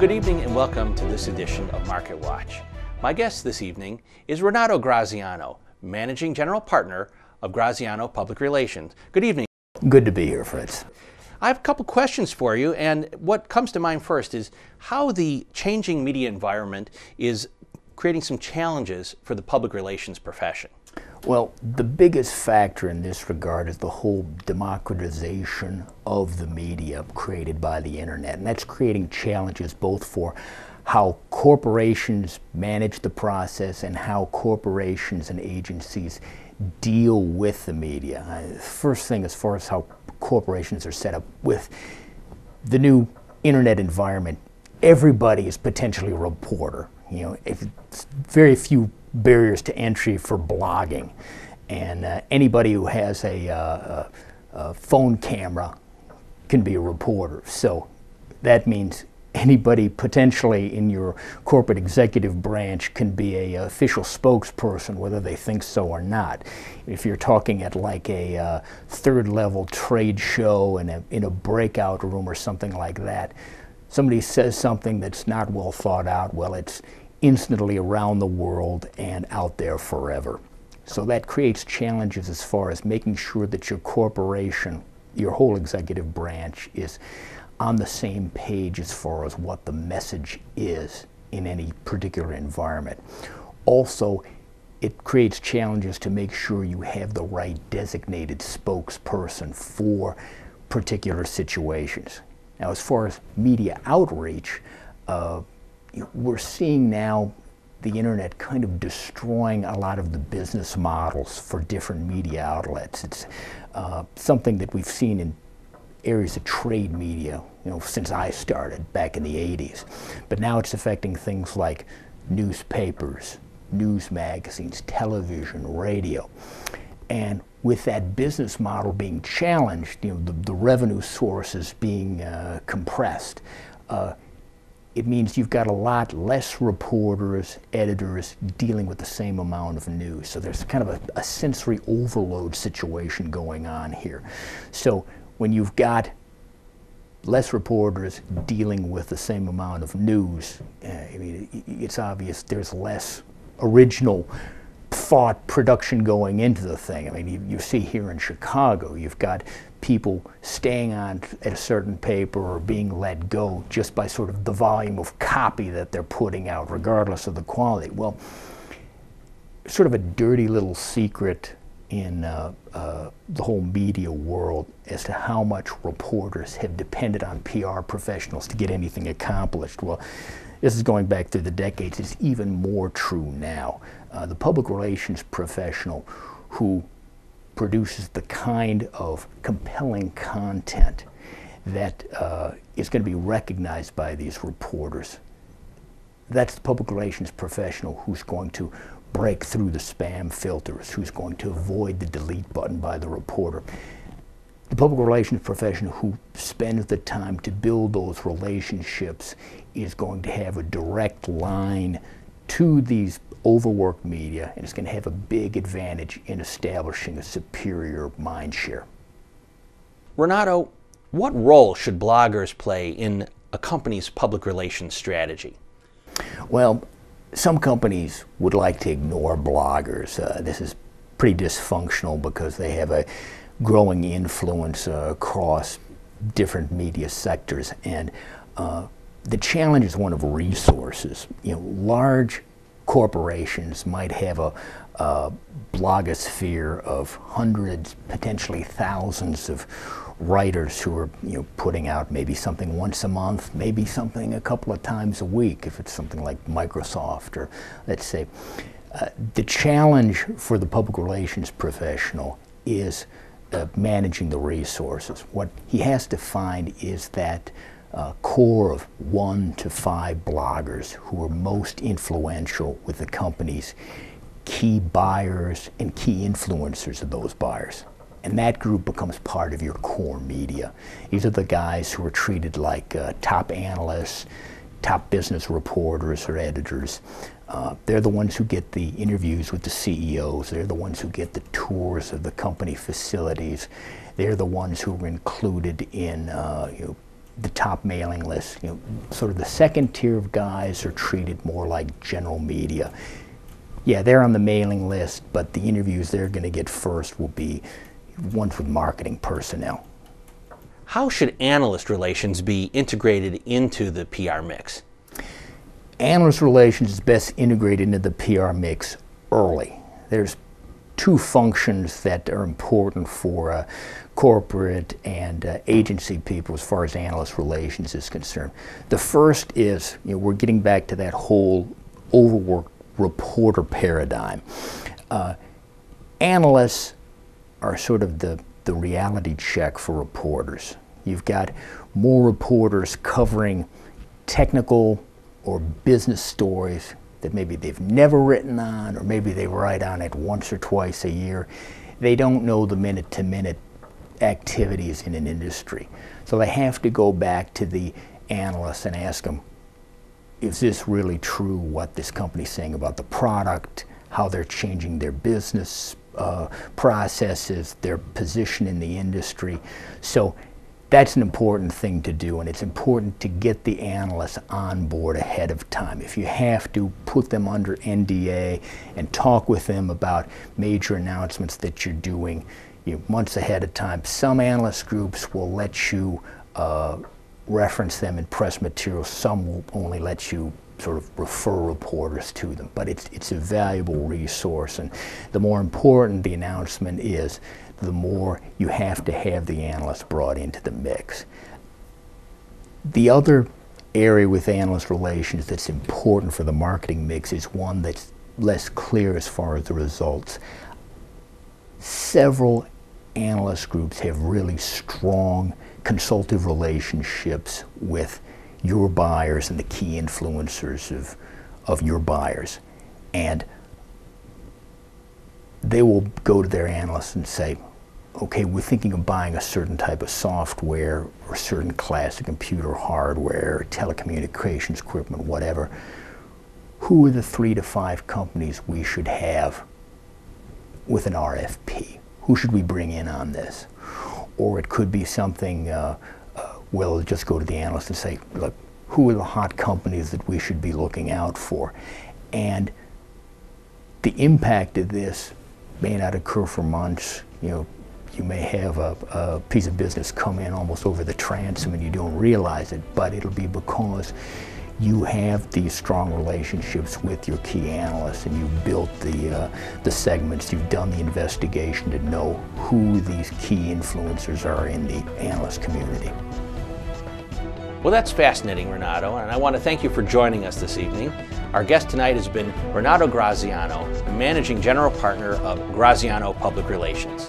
Good evening and welcome to this edition of Market Watch. My guest this evening is Renato Graziano, Managing General Partner of Graziano Public Relations. Good evening. Good to be here, Fritz. I have a couple questions for you, and what comes to mind first is how the changing media environment is creating some challenges for the public relations profession. Well, the biggest factor in this regard is the whole democratization of the media created by the internet, and that's creating challenges both for how corporations manage the process and how corporations and agencies deal with the media. First thing, as far as how corporations are set up with the new internet environment, everybody is potentially a reporter. You know, it's very few barriers to entry for blogging, and anybody who has a phone camera can be a reporter. So that means anybody potentially in your corporate executive branch can be an official spokesperson, whether they think so or not. If you're talking at like a third level trade show in a breakout room or something like that, somebody says something that's not well thought out, well, it's instantly around the world and out there forever. So that creates challenges as far as making sure that your corporation, your whole executive branch, is on the same page as far as what the message is in any particular environment. Also, it creates challenges to make sure you have the right designated spokesperson for particular situations. Now, as far as media outreach, we're seeing now the internet kind of destroying a lot of the business models for different media outlets. It's something that we've seen in areas of trade media, since I started back in the 80s. But now it's affecting things like newspapers, news magazines, television, radio. And with that business model being challenged, the revenue sources being compressed, it means you've got a lot less reporters, editors dealing with the same amount of news. So there's kind of a sensory overload situation going on here. So when you've got less reporters dealing with the same amount of news, it's obvious there's less original thought production going into the thing. You see here in Chicago, you've got people staying on at a certain paper or being let go just by sort of the volume of copy that they're putting out, regardless of the quality. Well, sort of a dirty little secret in the whole media world as to how much reporters have depended on PR professionals to get anything accomplished. Well, this is going back through the decades. It's even more true now. The public relations professional who produces the kind of compelling content that is going to be recognized by these reporters, that's the public relations professional who's going to break through the spam filters, who's going to avoid the delete button by the reporter. The public relations professional who spends the time to build those relationships is going to have a direct line to these overworked media, and it's going to have a big advantage in establishing a superior mind share. Renato, what role should bloggers play in a company's public relations strategy? Well, some companies would like to ignore bloggers. This is pretty dysfunctional because they have a growing influence across different media sectors, and the challenge is one of resources. Large corporations might have a blogosphere of hundreds, potentially thousands of writers who are putting out maybe something once a month, maybe something a couple of times a week if it's something like Microsoft, or let's say. The challenge for the public relations professional is managing the resources. What he has to find is that core of 1 to 5 bloggers who are most influential with the company's key buyers and key influencers of those buyers. And that group becomes part of your core media. These are the guys who are treated like top analysts, top business reporters or editors. They're the ones who get the interviews with the CEOs. They're the ones who get the tours of the company facilities. They're the ones who are included in the top mailing list. Sort of the second tier of guys are treated more like general media. Yeah, they're on the mailing list, but the interviews they're going to get first will be ones with marketing personnel. How should analyst relations be integrated into the PR mix? Analyst relations is best integrated into the PR mix early. There's two functions that are important for corporate and agency people as far as analyst relations is concerned. The first is, we're getting back to that whole overworked reporter paradigm. Analysts are sort of the reality check for reporters. You've got more reporters covering technical or business stories that maybe they've never written on, or maybe they write on it once or twice a year. They don't know the minute-to-minute activities in an industry. So they have to go back to the analysts and ask them, is this really true, what this company's saying about the product, how they're changing their business processes, their position in the industry. So that's an important thing to do, and it's important to get the analysts on board ahead of time. If you have to, put them under NDA and talk with them about major announcements that you're doing months ahead of time. Some analyst groups will let you reference them in press materials. Some will only let you sort of refer reporters to them, but it's a valuable resource, and the more important the announcement is, the more you have to have the analyst brought into the mix. The other area with analyst relations that's important for the marketing mix is one that's less clear as far as the results. Several analyst groups have really strong consultative relationships with your buyers and the key influencers of your buyers. And they will go to their analysts and say, okay, we're thinking of buying a certain type of software or a certain class of computer hardware, telecommunications equipment, whatever. Who are the 3 to 5 companies we should have with an RFP? Who should we bring in on this? Or it could be something, we'll just go to the analyst and say, look, who are the hot companies that we should be looking out for? And the impact of this may not occur for months. You may have a piece of business come in almost over the transom and you don't realize it, but it'll be because you have these strong relationships with your key analysts, and you've built the segments, you've done the investigation to know who these key influencers are in the analyst community. Well, that's fascinating, Renato, and I want to thank you for joining us this evening. Our guest tonight has been Renato Graziano, Managing General Partner of Graziano Public Relations.